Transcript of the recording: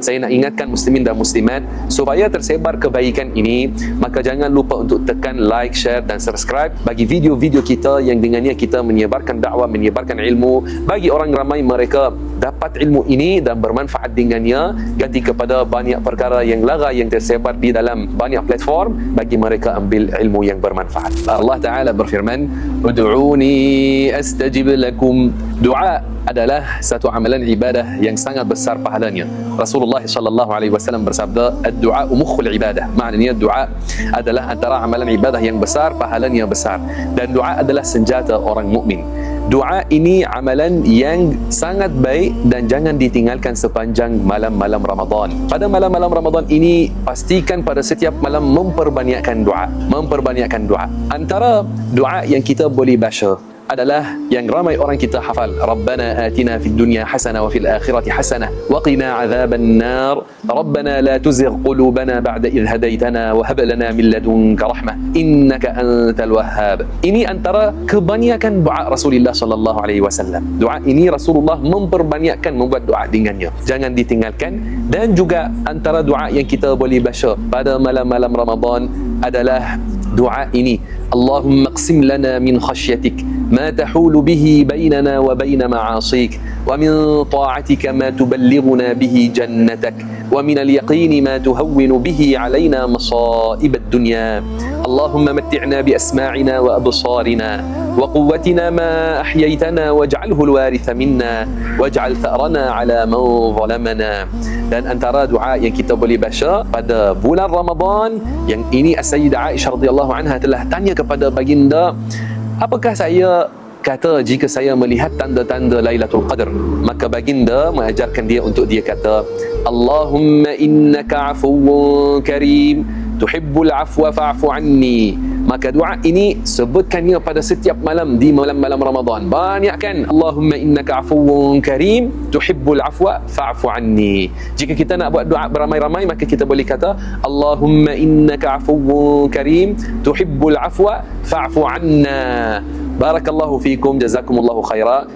Saya nak ingatkan muslimin dan muslimat, supaya tersebar kebaikan ini, maka jangan lupa untuk tekan like, share dan subscribe bagi video-video kita yang dengannya kita menyebarkan dakwah, menyebarkan ilmu bagi orang ramai mereka dapat ilmu ini dan bermanfaat dengannya, ganti kepada banyak perkara yang lara yang tersebar di dalam banyak platform bagi mereka ambil ilmu yang bermanfaat. Allah Ta'ala berfirman, Ud'uni astajib lakum. Doa adalah satu amalan ibadah yang sangat besar pahalanya. Rasulullah sallallahu alaihi wasallam bersabda, ad-du'a mukhul ibadah. Maknanya doa adalah antara amalan ibadah yang besar, pahalanya besar. Dan doa adalah senjata orang mukmin. Doa ini amalan yang sangat baik dan jangan ditinggalkan sepanjang malam-malam Ramadan. Pada malam-malam Ramadan ini, pastikan pada setiap malam memperbanyakkan doa. Memperbanyakkan doa. Antara doa yang kita boleh baca adalah yang ramai orang kita hafal, Rabbana atina fid dunya hasanah wa fil akhirati hasanah wa qina adzaban nar, Rabbana la tuzigh qulubana ba'da idh hadaitana wa hab lana min ladunka rahmah innaka antal wahhab. Ini antara kebanyakan doa Rasulullah sallallahu alaihi wasallam. Doa ini Rasulullah memperbanyakkan membuat doa dengannya. Jangan ditinggalkan. Dan juga antara doa yang kita boleh baca pada malam-malam Ramadan adalah doa ini, Allahumma qsim lana min khasyatik ما تحول به بيننا وبين معاصيك ومن طاعتك ما تبلغنا به جنتك ومن اليقين ما تهون به علينا مصائب الدنيا اللهم متعنا بأسماعنا وأبصارنا وقوتنا ما أحييتنا واجعله الوارث منا واجعل ثأرنا على من ظلمنا. Dan antara doa yang kita boleh baca pada bulan Ramadan, yang ini As-Sayyidah Aisyah radhiyallahu anha telah tanya kepada baginda, apakah saya kata jika saya melihat tanda-tanda Lailatul Qadar? Maka baginda mengajarkan dia untuk dia kata, Allahumma innaka afuwun karim tuhibbul afwa fa'fu anni. Maka doa ini sebutkannya pada setiap malam di malam-malam Ramadan. Banyakkan Allahumma innaka afuwun karim tuhibbul afwa fa'fu anni. Jika kita nak buat doa beramai-ramai, maka kita boleh kata Allahumma innaka afuwun karim tuhibbul afwa fa'fu anna. Barakallahu fikum, jazakumullahu khaira.